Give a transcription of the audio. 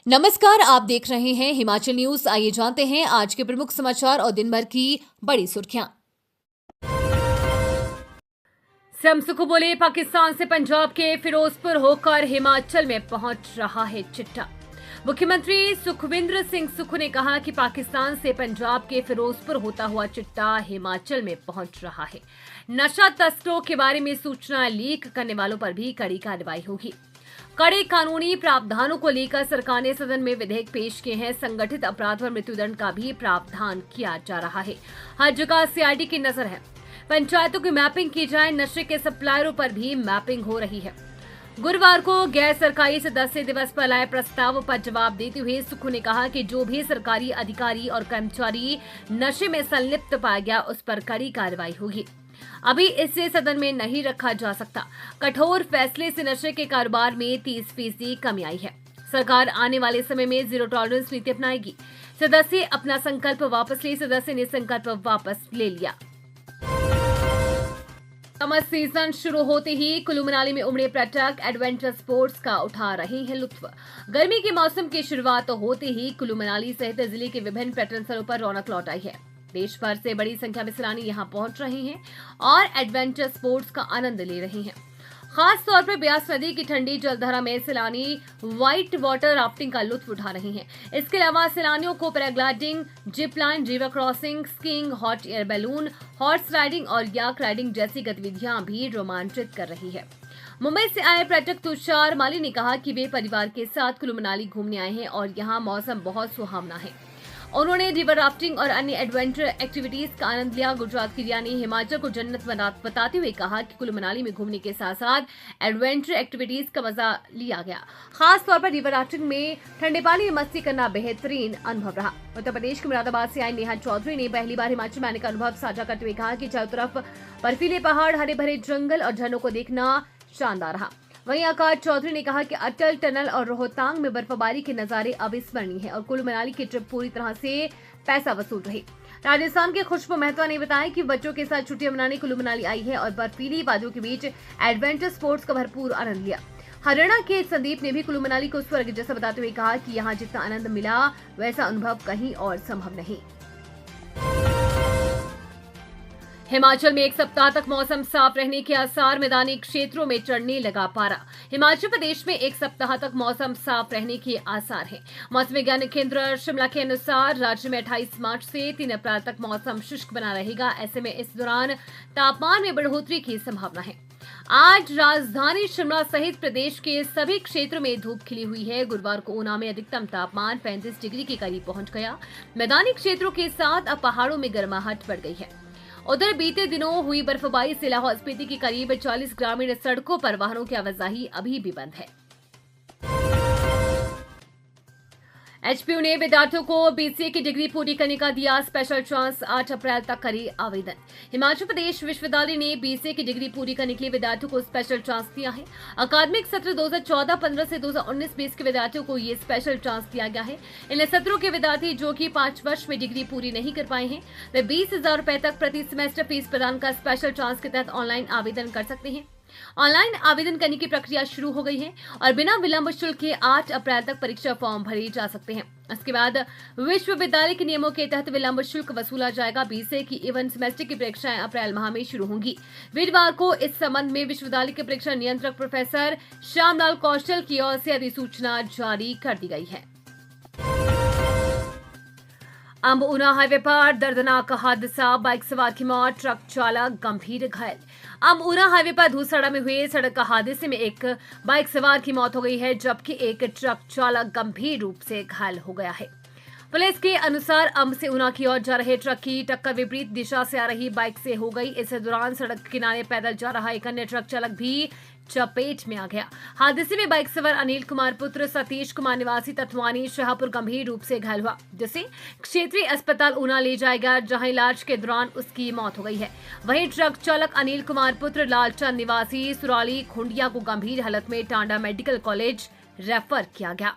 नमस्कार, आप देख रहे हैं हिमाचल न्यूज। आइए जानते हैं आज के प्रमुख समाचार और दिन भर की बड़ी सुर्खियां। सीएम सुक्खू बोले, पाकिस्तान से पंजाब के फिरोजपुर होकर हिमाचल में पहुंच रहा है चिट्टा। मुख्यमंत्री सुखविंदर सिंह सुक्खू ने कहा कि पाकिस्तान से पंजाब के फिरोजपुर होता हुआ चिट्टा हिमाचल में पहुंच रहा है। नशा तस्करों के बारे में सूचना लीक करने वालों पर भी कड़ी कार्रवाई होगी। कड़े कानूनी प्रावधानों को लेकर सरकार ने सदन में विधेयक पेश किए हैं। संगठित अपराध पर मृत्युदंड का भी प्रावधान किया जा रहा है। हर जगह सीआईडी की नजर है। पंचायतों की मैपिंग की जाए। नशे के सप्लायरों पर भी मैपिंग हो रही है। गुरुवार को गैर सरकारी सदस्य दिवस पर लाए प्रस्ताव पर जवाब देते हुए सुक्खू ने कहा कि जो भी सरकारी अधिकारी और कर्मचारी नशे में संलिप्त पाया गया उस पर कड़ी कार्रवाई होगी। अभी इसे सदन में नहीं रखा जा सकता। कठोर फैसले से नशे के कारोबार में 30% कमी आई है। सरकार आने वाले समय में जीरो टॉलरेंस नीति अपनाएगी। सदस्य अपना संकल्प वापस ले। सदस्य ने संकल्प वापस ले लिया। समर सीजन शुरू होते ही कुल्लू मनाली में उमड़े पर्यटक एडवेंचर स्पोर्ट्स का उठा रहे हैं लुत्फ। गर्मी के मौसम की शुरुआत होते ही कुल्लू मनाली सहित जिले के विभिन्न पर्यटन स्थलों पर रौनक लौट आई है। देश भर से बड़ी संख्या में सैलानी यहां पहुंच रहे हैं और एडवेंचर स्पोर्ट्स का आनंद ले रहे हैं। खास तौर पर ब्यास नदी की ठंडी जलधारा में सैलानी व्हाइट वाटर राफ्टिंग का लुत्फ उठा रहे हैं। इसके अलावा सैलानियों को paragliding, zip line, river crossing, skiing, hot air balloon, horse riding और याक राइडिंग जैसी गतिविधियां भी रोमांचित कर रही है। मुंबई से आए पर्यटक तुषार माली ने कहा कि वे परिवार के साथ कुल्लू मनाली घूमने आए हैं और यहाँ मौसम बहुत सुहावना है। उन्होंने रिवर राफ्टिंग और अन्य एडवेंचर एक्टिविटीज का आनंद लिया। गुजरात की रिया ने हिमाचल को जन्नत बताते हुए कहा कि कुल्लू मनाली में घूमने के साथ साथ एडवेंचर एक्टिविटीज का मजा लिया गया। खास तौर पर रिवर राफ्टिंग में ठंडे पानी में मस्ती करना बेहतरीन अनुभव रहा। उत्तर प्रदेश के मुरादाबाद से आई नेहा चौधरी ने पहली बार हिमाचल में आने का अनुभव साझा करते हुए कहा कि चारों तरफ बर्फीले पहाड़, हरे भरे जंगल और झरनों को देखना शानदार रहा। वहीं आकाश चौधरी ने कहा कि अटल टनल और रोहतांग में बर्फबारी के नजारे अविस्मरणीय हैं और कुल्लू मनाली की ट्रिप पूरी तरह से पैसा वसूल रही। राजस्थान के खुशबू महतो ने बताया कि बच्चों के साथ छुट्टियां मनाने कुल्लू मनाली आई है और बर्फीली वादियों के बीच एडवेंचर स्पोर्ट्स का भरपूर आनंद लिया। हरियाणा के संदीप ने भी कुल्लू मनाली को स्वर्ग जैसा बताते हुए कहा कि यहाँ जितना आनंद मिला वैसा अनुभव कहीं और संभव नहीं। हिमाचल में एक सप्ताह तक मौसम साफ रहने के आसार। मैदानी क्षेत्रों में चढ़ने लगा पारा। हिमाचल प्रदेश में एक सप्ताह तक मौसम साफ रहने के आसार हैं। मौसम विज्ञान केंद्र शिमला के अनुसार राज्य में 28 मार्च से 3 अप्रैल तक मौसम शुष्क बना रहेगा। ऐसे में इस दौरान तापमान में बढ़ोतरी की संभावना है। आज राजधानी शिमला सहित प्रदेश के सभी क्षेत्रों में धूप खिली हुई है। गुरुवार को ऊना में अधिकतम तापमान 35 डिग्री के करीब पहुंच गया। मैदानी क्षेत्रों के साथ अब पहाड़ों में गर्माहट बढ़ गई है। उधर बीते दिनों हुई बर्फबारी से लाहौल स्पीति की करीब 40 ग्रामीण सड़कों पर वाहनों की आवाजाही अभी भी बंद है। एचपीयू ने विद्यार्थियों को बीसीए की डिग्री पूरी करने का दिया स्पेशल चांस। 8 अप्रैल तक करे आवेदन। हिमाचल प्रदेश विश्वविद्यालय ने बीसीए की डिग्री पूरी करने के लिए विद्यार्थियों को स्पेशल चांस दिया है। अकादमिक सत्र 2014-15 से 2019-20 के विद्यार्थियों को ये स्पेशल चांस दिया गया है। इन सत्रों के विद्यार्थी जो कि 5 वर्ष में डिग्री पूरी नहीं कर पाए हैं वे 20,000 रुपए तक प्रति सेमेस्टर फीस प्रदान कर स्पेशल चांस के तहत ऑनलाइन आवेदन कर सकते हैं। ऑनलाइन आवेदन करने की प्रक्रिया शुरू हो गई है और बिना विलंब शुल्क के 8 अप्रैल तक परीक्षा फॉर्म भरे जा सकते हैं। इसके बाद विश्वविद्यालय के नियमों के तहत विलंब शुल्क वसूला जाएगा। बीसीए की इवन सेमेस्टर की परीक्षाएं अप्रैल माह में शुरू होंगी। वीरवार को इस संबंध में विश्वविद्यालय के परीक्षा नियंत्रक प्रोफेसर श्यामलाल कौशल की ओर से अधिसूचना जारी कर दी गई है। अंब ऊना हाईवे पर दर्दनाक हादसा। बाइक सवार की मौत, ट्रक चालक गंभीर घायल। अंब ऊना हाईवे पर धूसड़ा में हुए सड़क हादसे में एक बाइक सवार की मौत हो गई है जबकि एक ट्रक चालक गंभीर रूप से घायल हो गया है। पुलिस के अनुसार अंब से ऊना की ओर जा रहे ट्रक की टक्कर विपरीत दिशा से आ रही बाइक से हो गई। इस दौरान सड़क किनारे पैदल जा रहा एक अन्य ट्रक चालक भी चपेट में आ गया। हादसे में बाइक सवार अनिल कुमार पुत्र सतीश कुमार निवासी तत्वानी शाहपुर गंभीर रूप से घायल हुआ, जिसे क्षेत्रीय अस्पताल ऊना ले जाया गया जहां इलाज के दौरान उसकी मौत हो गई है। वहीं ट्रक चालक अनिल कुमार पुत्र लालचंद निवासी सुराली खुंडिया को गंभीर हालत में टांडा मेडिकल कॉलेज रेफर किया गया।